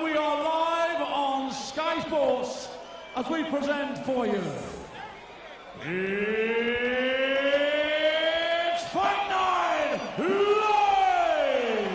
And we are live on Sky Sports as we present for you. It's Fight Night Live!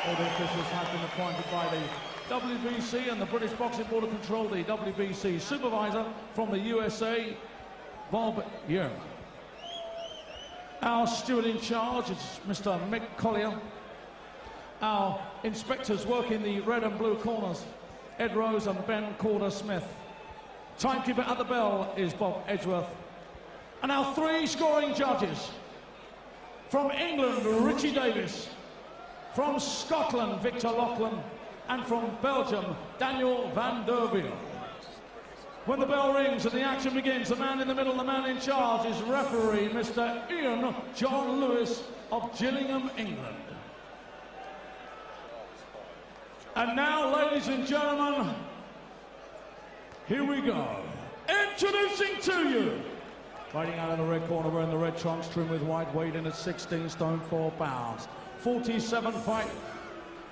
All the officials have been appointed by the WBC and the British Boxing Board of Control, the WBC supervisor from the USA, Bob Yearn. Our steward in charge is Mr. Mick Collier. Our inspectors working the red and blue corners, Ed Rose and Ben Calder-Smith. Timekeeper at the bell is Bob Edgeworth. And our three scoring judges. From England, Richie Davis. From Scotland, Victor Loughlin. And from Belgium, Daniel van der Wiel. When the bell rings and the action begins, the man in the middle, the man in charge is referee Mr. Ian John Lewis of Gillingham, England. And now, ladies and gentlemen, here we go. Introducing to you, fighting out of the red corner, wearing the red trunks, trimmed with white, weighed in at 16 stone 4 pounds. 47 fight,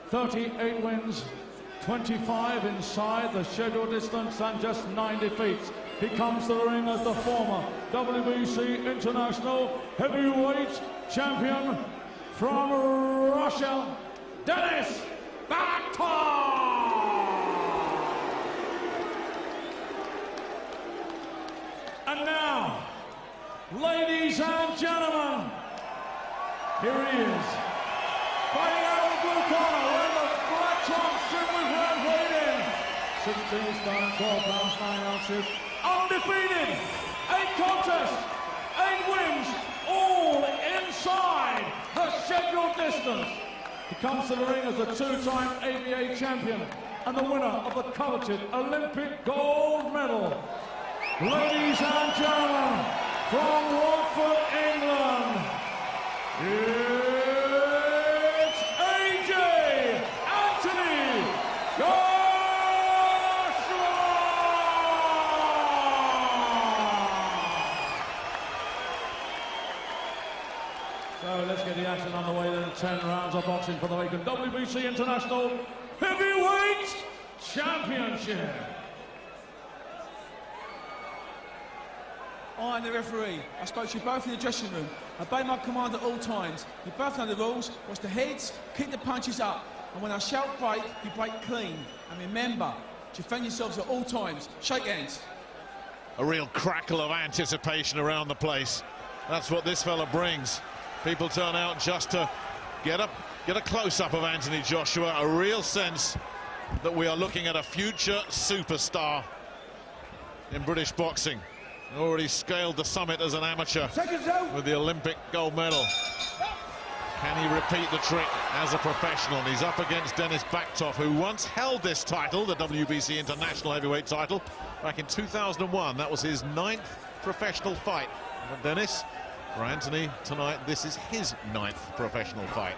38 wins, 25 inside the scheduled distance, and just 9 defeats. He comes to the ring as the former WBC International Heavyweight Champion from Russia, Dennis Bachtoff! And now, ladies and gentlemen, here he is, fighting out of the blue corner, wearing the black trunks, trimmed with red, weighed in 16 stone, 12 pounds, 9 ounces, undefeated, 8 contests, 8 wins, all inside the scheduled distance. He comes to the ring as a 2-time ABA champion and the winner of the coveted Olympic gold medal. Ladies and gentlemen, from Watford, England, it's Энтони Joshua! So let's get the action underway then. 10 rounds of boxing for the vacant WBC International Heavyweight Championship. I am the referee. I spoke to you both in the dressing room. I obey my command at all times. You both know the rules. Watch the heads, keep the punches up. And when I shout break, you break clean. And remember, defend yourselves at all times. Shake hands. A real crackle of anticipation around the place. That's what this fella brings. People turn out just to get a close-up of Энтони Joshua. A real sense that we are looking at a future superstar in British boxing. Already scaled the summit as an amateur with the Olympic gold medal. Can he repeat the trick as a professional? And he's up against Dennis Bachtov, who once held this title, the WBC International Heavyweight title, back in 2001. That was his 9th professional fight. For Dennis, for Энтоni tonight, this is his 9th professional fight.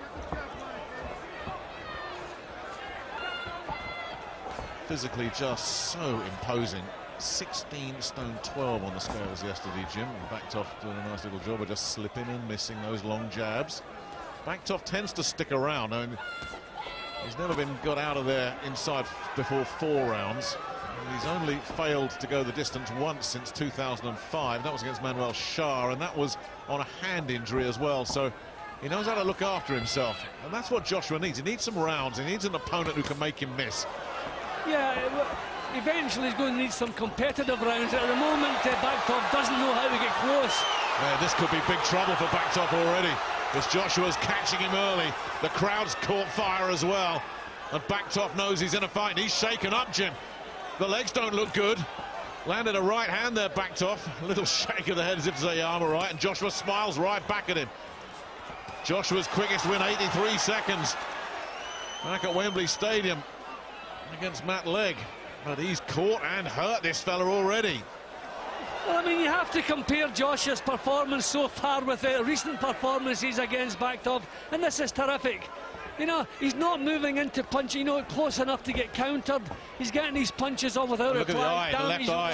Physically just so imposing. 16 stone 12 on the scales yesterday, Jim. Bachtov doing a nice little job of just slipping and missing those long jabs. Bachtov tends to stick around. I mean, he's never been got out of there inside before 4 rounds. He's only failed to go the distance once since 2005. That was against Manuel Shah, and that was on a hand injury as well. So he knows how to look after himself, and that's what Joshua needs. He needs some rounds. He needs an opponent who can make him miss. Yeah, eventually he's going to need some competitive rounds. At the moment, Bachtov doesn't know how to get close. Yeah, this could be big trouble for Bachtov already, because Joshua's catching him early. The crowd's caught fire as well, and Bachtov knows he's in a fight. He's shaken up, Jim. The legs don't look good. Landed a right hand there, Bachtov. A little shake of the head as if to say, yeah, I'm all right, and Joshua smiles right back at him. Joshua's quickest win, 83 seconds. Back at Wembley Stadium against Matt Legg. But he's caught and hurt this fella already. Well, I mean, you have to compare Joshua's performance so far with the recent performances against Bachtov, and this is terrific. You know, he's not moving into punching, you know, close enough to get countered. He's getting these punches all without Look at the eye,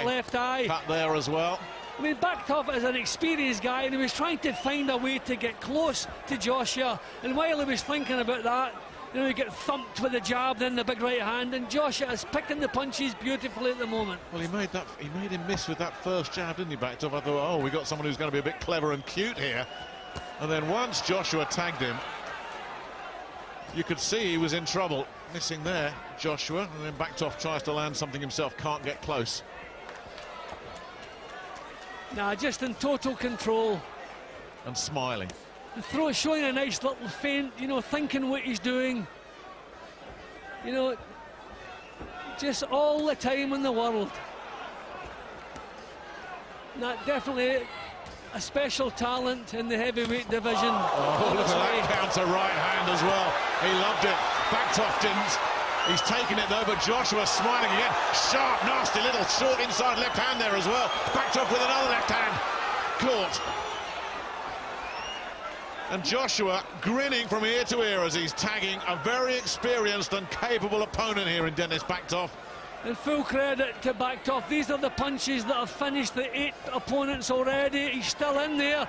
left eye. Cut there as well. I mean, Bachtov is an experienced guy, and he was trying to find a way to get close to Joshua. And while he was thinking about that, You know, you get thumped with the jab, then the big right hand, and Joshua is picking the punches beautifully at the moment. Well, he made him miss with that first jab, didn't he, Bachtoff? I thought, oh, we got someone who's going to be a bit clever and cute here. And then once Joshua tagged him, you could see he was in trouble. Missing there, Joshua, and then Bachtoff tries to land something himself, can't get close. Nah, just in total control. And smiling. The showing a nice little feint, you know, thinking what he's doing. You know, just all the time in the world. That definitely a special talent in the heavyweight division. Oh, look at that counter right hand as well. He loved it. Bachtoff didn't. He's taken it though, but Joshua smiling again. Sharp, nasty little short inside left hand there as well. Bachtoff with another left hand. Caught. And Joshua grinning from ear to ear as he's tagging a very experienced and capable opponent here in Dennis Bachtoff. And full credit to Bachtoff. These are the punches that have finished the 8 opponents already. He's still in there.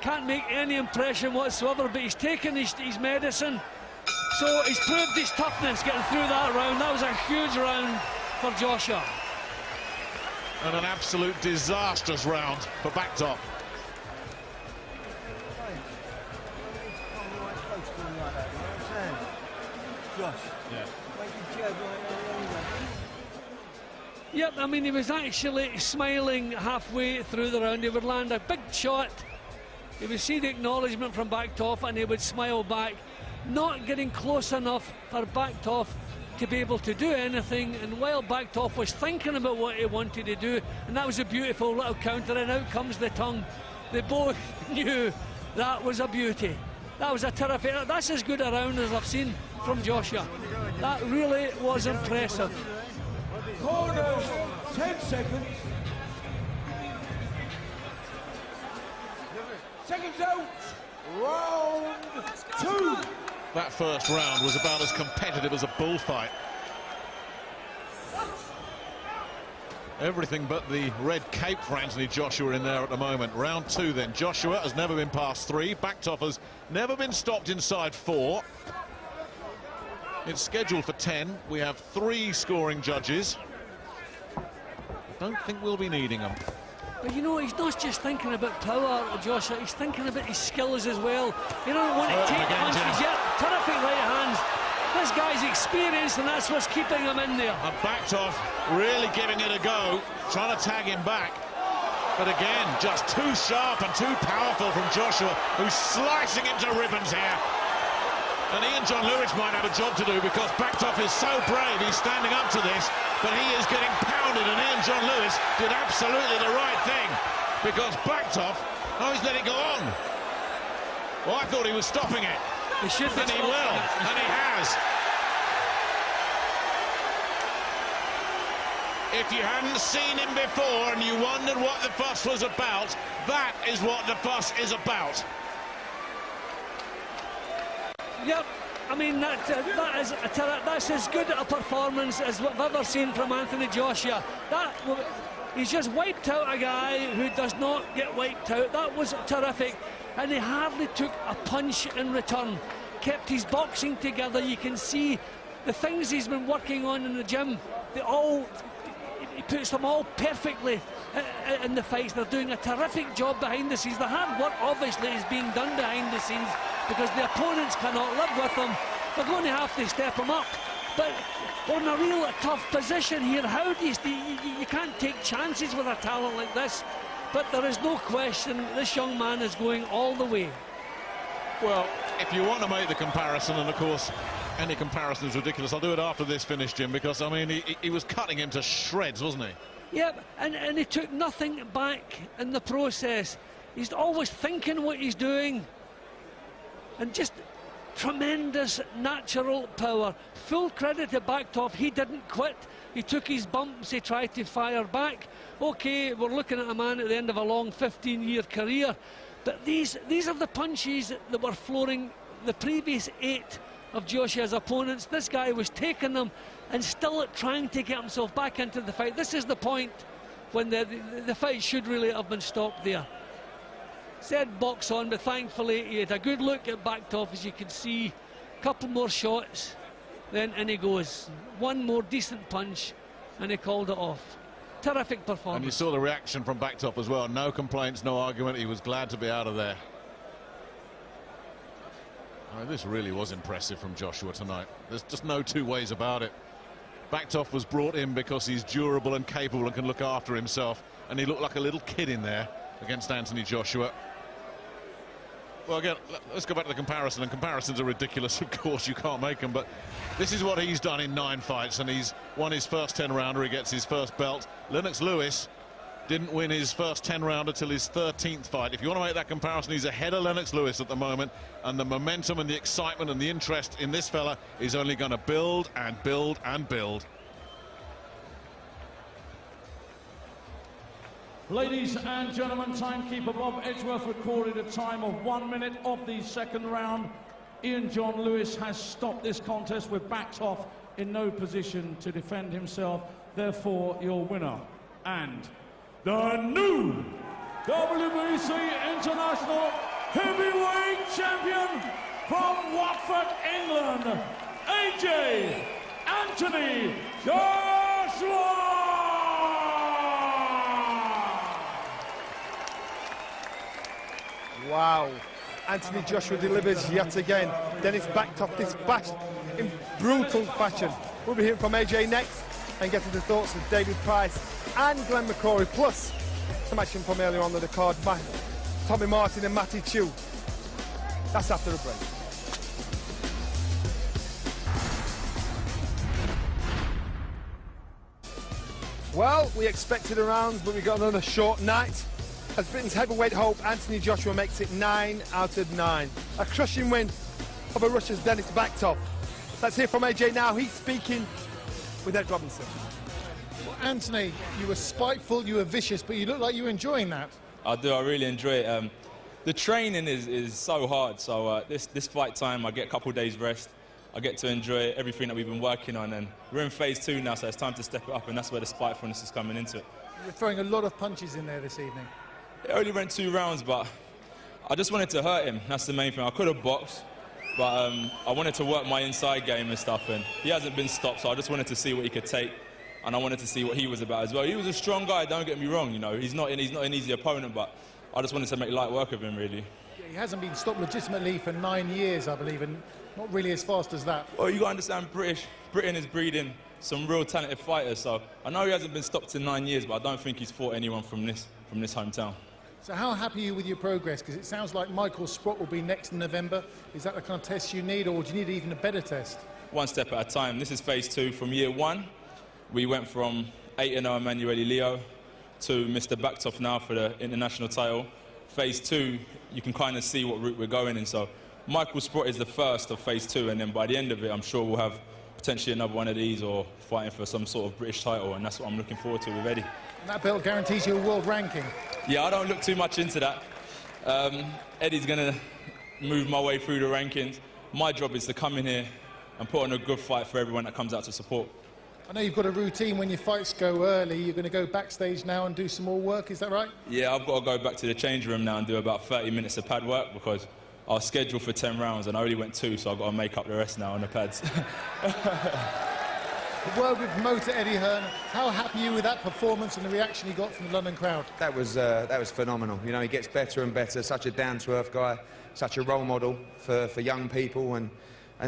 Can't make any impression whatsoever, but he's taken his medicine. So he's proved his toughness getting through that round. That was a huge round for Joshua. And an absolute disastrous round for Bachtoff. Yep, I mean, he was actually smiling halfway through the round. He would land a big shot, he would see the acknowledgement from Bachtoff, and he would smile back, not getting close enough for Bachtoff to be able to do anything. And while Bachtoff was thinking about what he wanted to do, and that was a beautiful little counter, and out comes the tongue. They both knew that was a beauty. That was a terrific, that's as good a round as I've seen from Joshua. That really was impressive. Corners, 10 seconds. Seconds out. Round 2. That first round was about as competitive as a bullfight. Everything but the red cape for Anthony Joshua in there at the moment. Round 2 then. Joshua has never been past 3. Bachtoff has never been stopped inside 4. It's scheduled for 10. We have 3 scoring judges. Don't think we'll be needing them. But you know, he's not just thinking about power, Joshua, he's thinking about his skills as well. You don't want to take punches yet. Terrific right hands. This guy's experienced, and that's what's keeping him in there. And Bachtoff really giving it a go, trying to tag him back. But again, just too sharp and too powerful from Joshua, who's slicing him to ribbons here. And Ian John Lewis might have a job to do, because Bachtoff is so brave, he's standing up to this, but he is getting pounded, and Ian John Lewis did absolutely the right thing, because Bachtoff, oh, he's letting it go on. Well, I thought he was stopping it. He should be, and he will, and he has. If you hadn't seen him before and you wondered what the fuss was about, that is what the fuss is about. Yep, I mean, that's as good a performance as what I've ever seen from Anthony Joshua. He's just wiped out a guy who does not get wiped out. That was terrific, and he hardly took a punch in return. Kept his boxing together. You can see the things he's been working on in the gym. He puts them all perfectly in the fights. They're doing a terrific job behind the scenes. The hard work obviously is being done behind the scenes, because the opponents cannot live with them. They're going to have to step them up. But we're in a real tough position here. How do you can't take chances with a talent like this. But there is no question this young man is going all the way. Well, if you want to make the comparison, and of course any comparison is ridiculous, I'll do it after this finish, Jim, because I mean he was cutting him to shreds, wasn't he? Yep, and he took nothing back in the process. He's always thinking what he's doing, and just tremendous natural power. Full credit to Bachtoff, he didn't quit. He took his bumps, he tried to fire back. Okay, we're looking at a man at the end of a long 15-year career, but these are the punches that were flooring the previous 8 of Joshua's opponents. This guy was taking them and still trying to get himself back into the fight. This is the point when the fight should really have been stopped there. Said box on, but thankfully he had a good look at Bachtoff, as you can see, couple more shots, then in he goes. One more decent punch, and he called it off. Terrific performance. And you saw the reaction from Bachtoff as well. No complaints, no argument. He was glad to be out of there. Oh, this really was impressive from Joshua tonight. There's just no two ways about it. Bachtoff was brought in because he's durable and capable and can look after himself, and he looked like a little kid in there against Энтони Джошуа. Well, again, let's go back to the comparison, and comparisons are ridiculous, of course, you can't make them, but this is what he's done in 9 fights, and he's won his first 10-rounder, he gets his first belt. Lennox Lewis didn't win his first 10-rounder till his 13th fight. If you want to make that comparison, he's ahead of Lennox Lewis at the moment, and the momentum and the excitement and the interest in this fella is only going to build and build and build. Ladies and gentlemen, timekeeper Bob Edgeworth recorded a time of 1 minute of the second round. Ian John Lewis has stopped this contest with Bachtoff in no position to defend himself. Therefore, your winner and the new WBC International Heavyweight Champion from Watford, England, AJ Энтони Joshua! Wow, Энтони Joshua delivers yet again. Dennis Bachtoff dispatched in brutal fashion. We'll be hearing from AJ next and getting the thoughts of David Price and Glenn McCrory, plus some action from earlier on the card, Tommy Martin and Matty Chu. That's after a break. Well, we expected a round, but we got another short night. As Britain's heavyweight hope, Энтони Joshua makes it 9 out of 9. A crushing win over Russia's Dennis Bachtoff. Let's hear from AJ now. He's speaking with Ed Robinson. Well, Энтони, you were spiteful, you were vicious, but you look like you were enjoying that. I do, I really enjoy it. The training is so hard, so this fight time I get a couple of days rest. I get to enjoy everything that we've been working on, and we're in phase 2 now, so it's time to step it up, and that's where the spitefulness is coming into it. You were throwing a lot of punches in there this evening. It only went 2 rounds, but I just wanted to hurt him. That's the main thing. I could have boxed, but I wanted to work my inside game and stuff, and he hasn't been stopped, so I just wanted to see what he could take, and I wanted to see what he was about as well. He was a strong guy, don't get me wrong, you know. He's not an easy opponent, but I just wanted to make light work of him, really. Yeah, he hasn't been stopped legitimately for 9 years, I believe, and not really as fast as that. Well, you got to understand, Britain is breeding some real talented fighters, so I know he hasn't been stopped in 9 years, but I don't think he's fought anyone from this hometown. So how happy are you with your progress? Because it sounds like Michael Sprott will be next in November. Is that the kind of test you need, or do you need even a better test? One step at a time. This is phase 2. From year 1, we went from 8-0 Emanuele Leo to Mr. Bachtoff now for the international title. Phase 2, you can kind of see what route we're going in. So Michael Sprott is the first of phase 2, and then by the end of it, I'm sure we'll have potentially another one of these or fighting for some sort of British title, and that's what I'm looking forward to with Eddie. And that belt guarantees you a world ranking. Yeah, I don't look too much into that. Eddie's going to move my way through the rankings. My job is to come in here and put on a good fight for everyone that comes out to support. I know you've got a routine when your fights go early. You're going to go backstage now and do some more work, is that right? Yeah, I've got to go back to the change room now and do about 30 minutes of pad work because I was scheduled for 10 rounds and I only went 2, so I've got to make up the rest now on the pads. A word with promoter Eddie Hearn. How happy are you with that performance and the reaction he got from the London crowd? That was phenomenal. You know, he gets better and better. Such a down-to-earth guy, such a role model for young people, and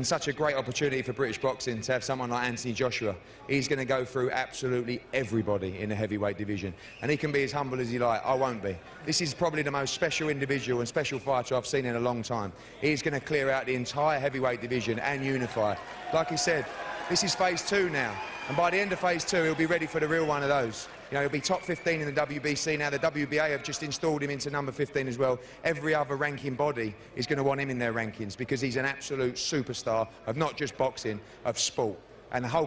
such a great opportunity for British boxing to have someone like Энтони Joshua. He's going to go through absolutely everybody in the heavyweight division, and he can be as humble as he like. I won't be. This is probably the most special individual and special fighter I've seen in a long time. He's going to clear out the entire heavyweight division and unify. Like he said, this is phase 2 now, and by the end of phase 2, he'll be ready for the real one of those. You know, he'll be top 15 in the WBC. Now the WBA have just installed him into number 15 as well. Every other ranking body is going to want him in their rankings because he's an absolute superstar of not just boxing, of sport. And the whole